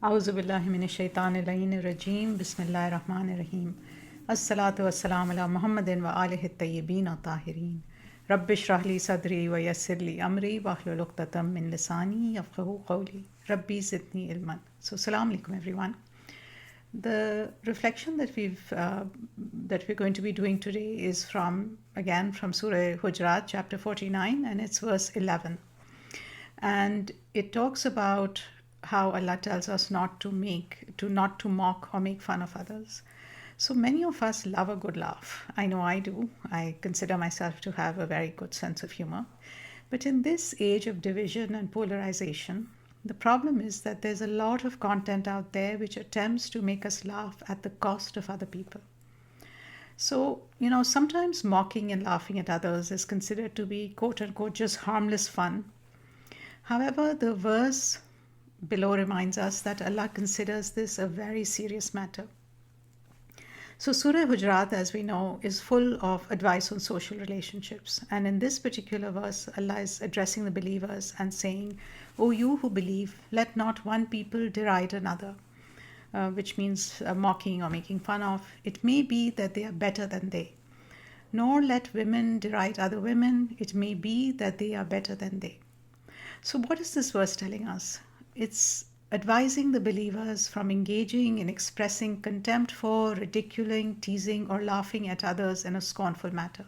A'udhu billahi minash shaitanir rajim. Bismillahir rahmanir rahim. As-salatu was-salam ala Muhammadin wa alihi at-tayyibin at-tahirin. Rabbi shrah li sadri wa yassir li amri wa hlul 'uqdatam min lisani yafqahu qawli. Rabbi zidni ilman. So, assalamu alaikum everyone. The reflection that we're going to be doing today is from Surah Al-Hujurat, chapter 49, and it's verse 11. And it talks about how Allah tells us not to mock or make fun of others. So many of us love a good laugh. I know I do. I consider myself to have a very good sense of humor. But in this age of division and polarization, the problem is that there's a lot of content out there which attempts to make us laugh at the cost of other people. So, sometimes mocking and laughing at others is considered to be quote unquote just harmless fun. However, the verse below reminds us that Allah considers this a very serious matter. So Surah Hujurat, as we know, is full of advice on social relationships. And in this particular verse, Allah is addressing the believers and saying, "O you who believe, let not one people deride another," which means mocking or making fun of. It may be that they are better than they. Nor let women deride other women. It may be that they are better than they. So what is this verse telling us? It's advising the believers from engaging in expressing contempt for, ridiculing, teasing, or laughing at others in a scornful manner.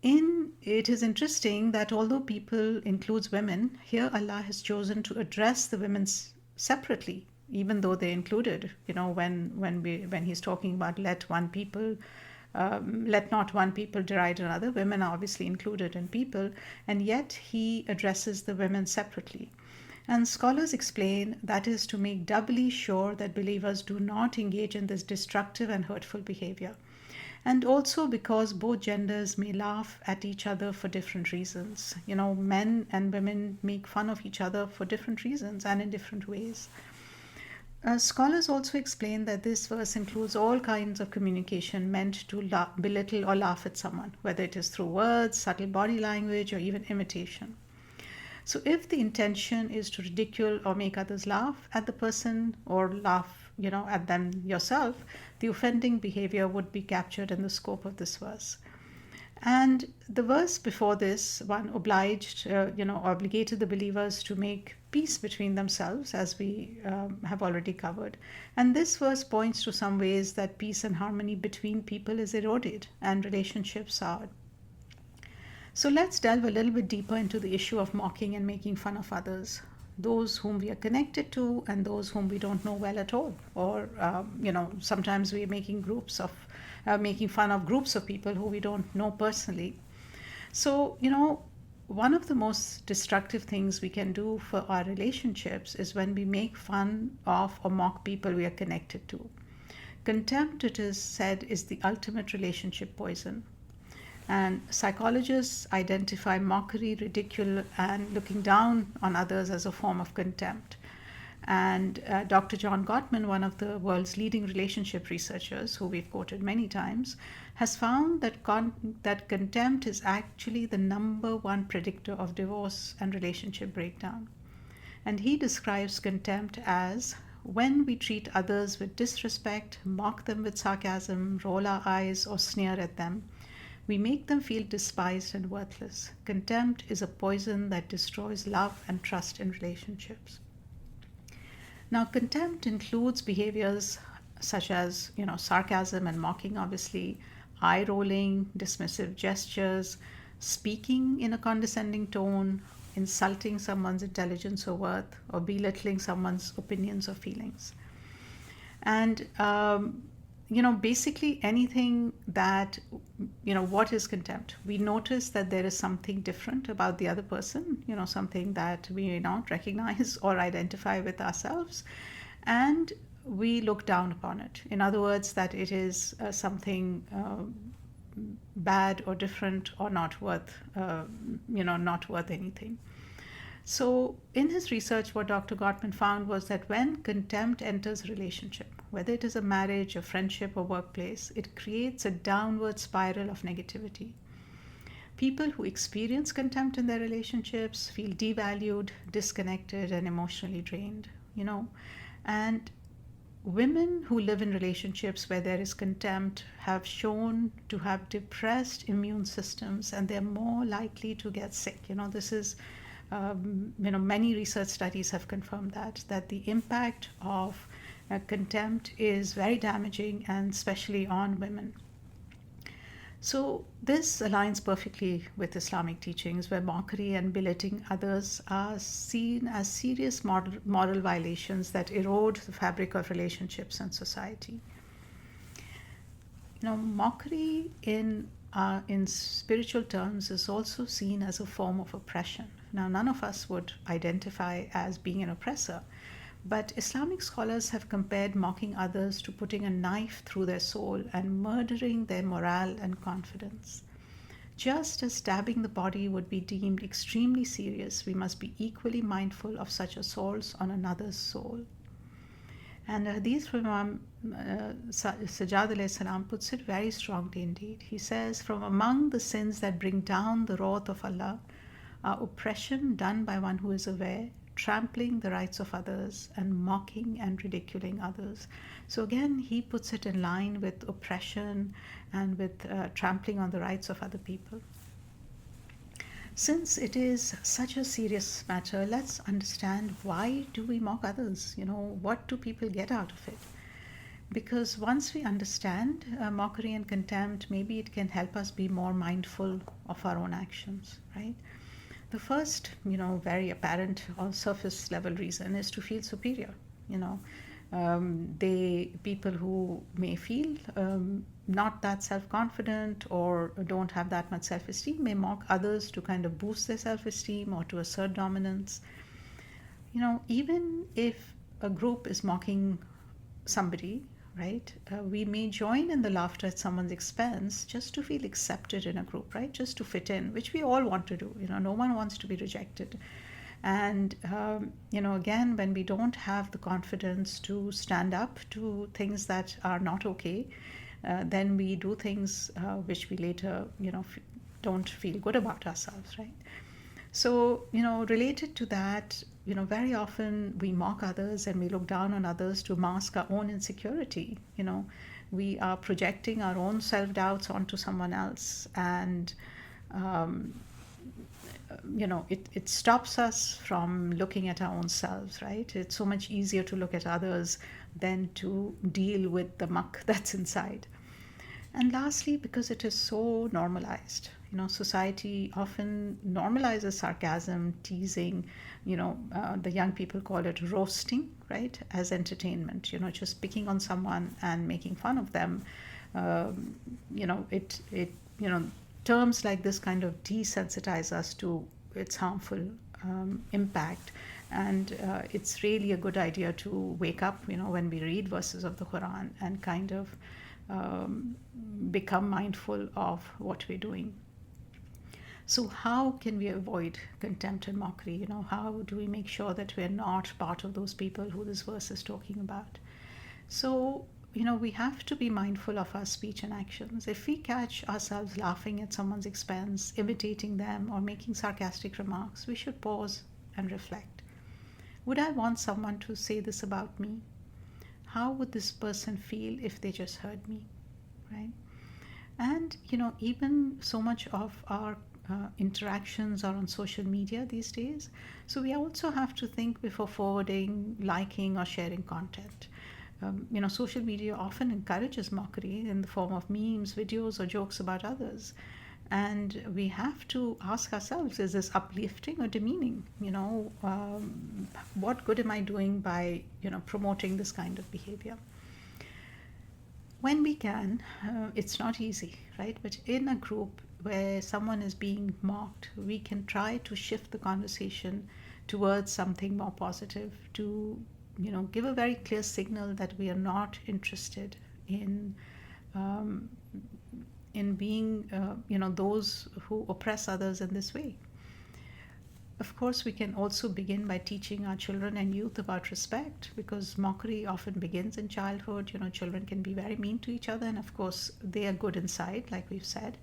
It is interesting that although people includes women, here Allah has chosen to address the women separately, even though they're included. When He's talking about let not one people deride another. Women are obviously included in people, and yet He addresses the women separately. And scholars explain that is to make doubly sure that believers do not engage in this destructive and hurtful behavior. And also because both genders may laugh at each other for different reasons. Men and women make fun of each other for different reasons and in different ways. Scholars also explain that this verse includes all kinds of communication meant to belittle or laugh at someone, whether it is through words, subtle body language, or even imitation. So if the intention is to ridicule or make others laugh at the person or laugh, at them yourself, the offending behavior would be captured in the scope of this verse. And the verse before this one obligated the believers to make peace between themselves, as we have already covered. And this verse points to some ways that peace and harmony between people is eroded and relationships soured. So let's delve a little bit deeper into the issue of mocking and making fun of others, those whom we are connected to and those whom we don't know well at all. Or, sometimes we are making fun of groups of people who we don't know personally. So, one of the most destructive things we can do for our relationships is when we make fun of or mock people we are connected to. Contempt, it is said, is the ultimate relationship poison. And psychologists identify mockery, ridicule, and looking down on others as a form of contempt. And Dr. John Gottman, one of the world's leading relationship researchers, who we've quoted many times, has found that contempt is actually the number one predictor of divorce and relationship breakdown. And he describes contempt as when we treat others with disrespect, mock them with sarcasm, roll our eyes, or sneer at them. We make them feel despised and worthless. Contempt is a poison that destroys love and trust in relationships. Now, contempt includes behaviors such as, sarcasm and mocking, obviously, eye rolling, dismissive gestures, speaking in a condescending tone, insulting someone's intelligence or worth, or belittling someone's opinions or feelings. And basically anything that, what is contempt? We notice that there is something different about the other person, something that we may not recognize or identify with ourselves, and we look down upon it. In other words, that it is something bad or different or not worth anything. So in his research, what Dr. Gottman found was that when contempt enters a relationship, whether it is a marriage, a friendship, or workplace, it creates a downward spiral of negativity. People who experience contempt in their relationships feel devalued, disconnected, and emotionally drained. And women who live in relationships where there is contempt have shown to have depressed immune systems, and they're more likely to get sick. This is, many research studies have confirmed that the impact of contempt is very damaging, and especially on women. So this aligns perfectly with Islamic teachings, where mockery and belittling others are seen as serious moral violations that erode the fabric of relationships and society. Mockery in spiritual terms is also seen as a form of oppression. Now, none of us would identify as being an oppressor, but Islamic scholars have compared mocking others to putting a knife through their soul and murdering their morale and confidence. Just as stabbing the body would be deemed extremely serious, we must be equally mindful of such assaults on another's soul. And hadith from Imam Sajjad alayhi salam puts it very strongly indeed. He says, "From among the sins that bring down the wrath of Allah are oppression done by one who is aware, trampling the rights of others, and mocking and ridiculing others." So again, he puts it in line with oppression and with trampling on the rights of other people. Since it is such a serious matter, let's understand, why do we mock others? What do people get out of it? Because once we understand mockery and contempt, maybe it can help us be more mindful of our own actions, right? The first, very apparent or surface level reason is to feel superior. People who may feel not that self-confident or don't have that much self-esteem may mock others to kind of boost their self-esteem or to assert dominance. Even if a group is mocking somebody, right, we may join in the laughter at someone's expense just to feel accepted in a group, right, just to fit in, which we all want to do. No one wants to be rejected. And again, when we don't have the confidence to stand up to things that are not okay, then we do things which we later don't feel good about ourselves, right? So related to that, very often we mock others and we look down on others to mask our own insecurity. We are projecting our own self-doubts onto someone else, and it stops us from looking at our own selves, right? It's so much easier to look at others than to deal with the muck that's inside. And lastly, because it is so normalized. Society often normalizes sarcasm, teasing, the young people call it roasting, right, as entertainment, just picking on someone and making fun of them. Terms like this kind of desensitize us to its harmful impact. And it's really a good idea to wake up, when we read verses of the Quran, and kind of become mindful of what we're doing. So how can we avoid contempt and mockery? How do we make sure that we're not part of those people who this verse is talking about? So, we have to be mindful of our speech and actions. If we catch ourselves laughing at someone's expense, imitating them, or making sarcastic remarks, we should pause and reflect. Would I want someone to say this about me? How would this person feel if they just heard me, right? And, even so much of our interactions are on social media these days. So we also have to think before forwarding, liking, or sharing content. Social media often encourages mockery in the form of memes, videos, or jokes about others. And we have to ask ourselves, is this uplifting or demeaning? What good am I doing by, promoting this kind of behavior? When we can, it's not easy, right? But in a group where someone is being mocked, we can try to shift the conversation towards something more positive, to give a very clear signal that we are not interested in being those who oppress others in this way. Of course, we can also begin by teaching our children and youth about respect, because mockery often begins in childhood. Children can be very mean to each other, and of course they are good inside, like we've said,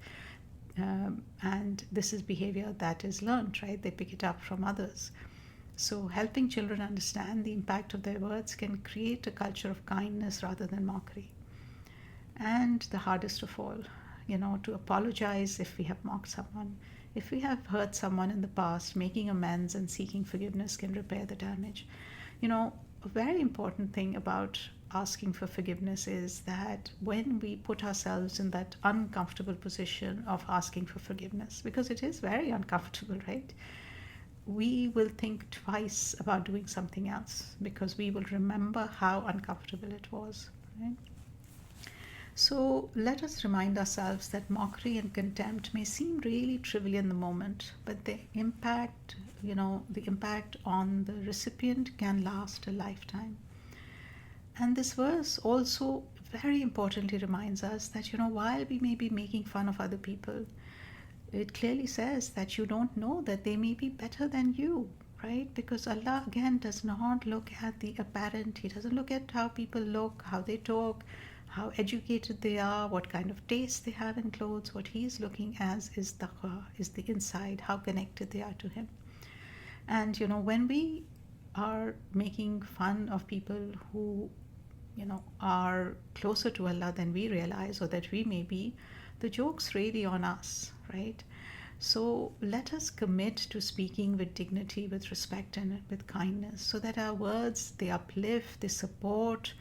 and this is behavior that is learned, right? They pick it up from others. So, helping children understand the impact of their words can create a culture of kindness rather than mockery. And the hardest of all, to apologize if we have mocked someone. If we have hurt someone in the past, making amends and seeking forgiveness can repair the damage. A very important thing about asking for forgiveness is that when we put ourselves in that uncomfortable position of asking for forgiveness, because it is very uncomfortable, right? We will think twice about doing something else because we will remember how uncomfortable it was, right? So let us remind ourselves that mockery and contempt may seem really trivial in the moment, but the impact on the recipient can last a lifetime. And this verse also very importantly reminds us that, while we may be making fun of other people, it clearly says that you don't know that they may be better than you, right? Because Allah again does not look at the apparent. He doesn't look at how people look, how they talk, how educated they are, what kind of taste they have in clothes. What He is looking as is taqwa, is the inside, how connected they are to Him. And when we are making fun of people who are closer to Allah than we realize or that we may be, the joke's really on us, right? So let us commit to speaking with dignity, with respect, and with kindness, so that our words, they uplift, they support,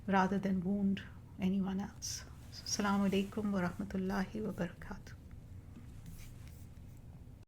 rather than wound anyone else. So, Assalamu alaikum wa rahmatullahi wa barakatuh.